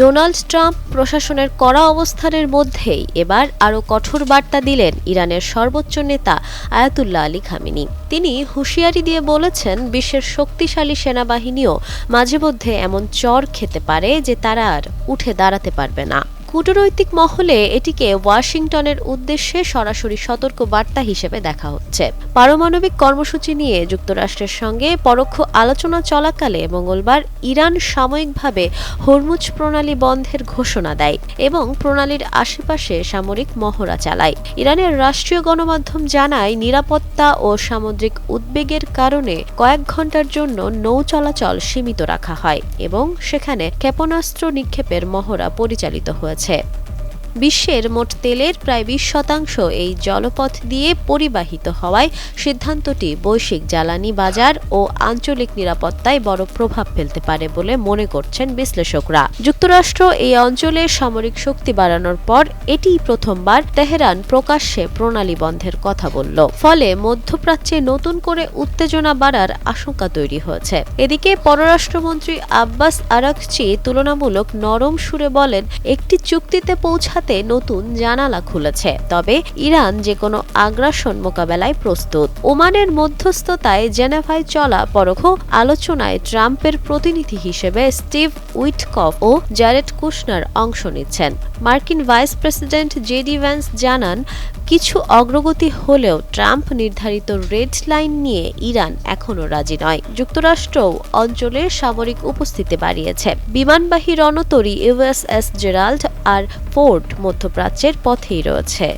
Donald Trump প্রশাসনের কড়া অবস্থানের মধ্যেই এবার আরও কঠোর বার্তা দিলেন ইরানের সর্বোচ্চ নেতা আয়াতুল্লাহ আলী খামেনি। তিনি হুঁশিয়ারি দিয়ে বলেছেন, বিশ্বের শক্তিশালী সেনাবাহিনীও মাঝে মধ্যে এমন চর খেতে পারে যে তারা আর উঠে দাঁড়াতে পারবে না। কূটনৈতিক মহলে এটিকে ওয়াশিংটনের উদ্দেশ্যে সরাসরি সতর্ক বার্তা হিসেবে দেখা হচ্ছে। পারমাণবিক কর্মসূচি নিয়ে যুক্তরাষ্ট্রের সঙ্গে পরোক্ষ আলোচনা চলাকালে মঙ্গলবার ইরান সাময়িকভাবে হরমুজ প্রণালী বন্ধের ঘোষণা দেয় এবং প্রণালীর আশেপাশে সামরিক মহড়া চালায়। ইরানের রাষ্ট্রীয় গণমাধ্যম জানায়, নিরাপত্তা ও সামুদ্রিক উদ্বেগের কারণে কয়েক ঘন্টার জন্য নৌ চলাচল সীমিত রাখা হয় এবং সেখানে ক্ষেপণাস্ত্র নিক্ষেপের মহড়া পরিচালিত হয়েছে। বিশ্বের মোট তেলের প্রায় 20% এই জলপথ দিয়ে পরিবাহিত হওয়ায় সিদ্ধান্তটি বৈশ্বিক জ্বালানি বাজার ও আঞ্চলিক নিরাপত্তায় বড় প্রভাব ফেলতে পারে বলে মনে করছেন বিশ্লেষকরা। যুক্তরাষ্ট্র এই অঞ্চলে সামরিক শক্তি বাড়ানোর পর এটিই প্রথমবার তেহরান প্রকাশ্যে প্রণালী বন্ধের কথা বলল। ফলে মধ্যপ্রাচ্যে নতুন করে উত্তেজনা বাড়ার আশঙ্কা তৈরি হয়েছে। এদিকে পররাষ্ট্রমন্ত্রী আব্বাস আরাকচি তুলনামূলক নরম সুরে বলেন, একটি চুক্তিতে পৌঁছাতে নতুন জানালা খুলেছে, তবে ইরান যে কোনো আগ্রাসন মোকাবেলায় প্রস্তুত। ওমানের মধ্যস্থতায় জেনেভায় চলা পরোক্ষ আলোচনায় ট্রাম্পের প্রতিনিধি হিসেবে স্টিভ উইটকফ ও জ্যারেড কুশনার অংশ নিচ্ছেন। মার্কিন ভাইস প্রেসিডেন্ট জেডি ভ্যান্স জানান, কিছু অগ্রগতি হলেও ট্রাম্প নির্ধারিত রেড লাইন নিয়ে ইরান এখনও রাজি নয়। যুক্তরাষ্ট্রও অঞ্চলে সামরিক উপস্থিতি বাড়িয়েছে। বিমানবাহী রণতরী ইউএসএস জেরাল্ড আর ফোর্ড মধ্যপ্রাচ্যের পথেই রয়েছে।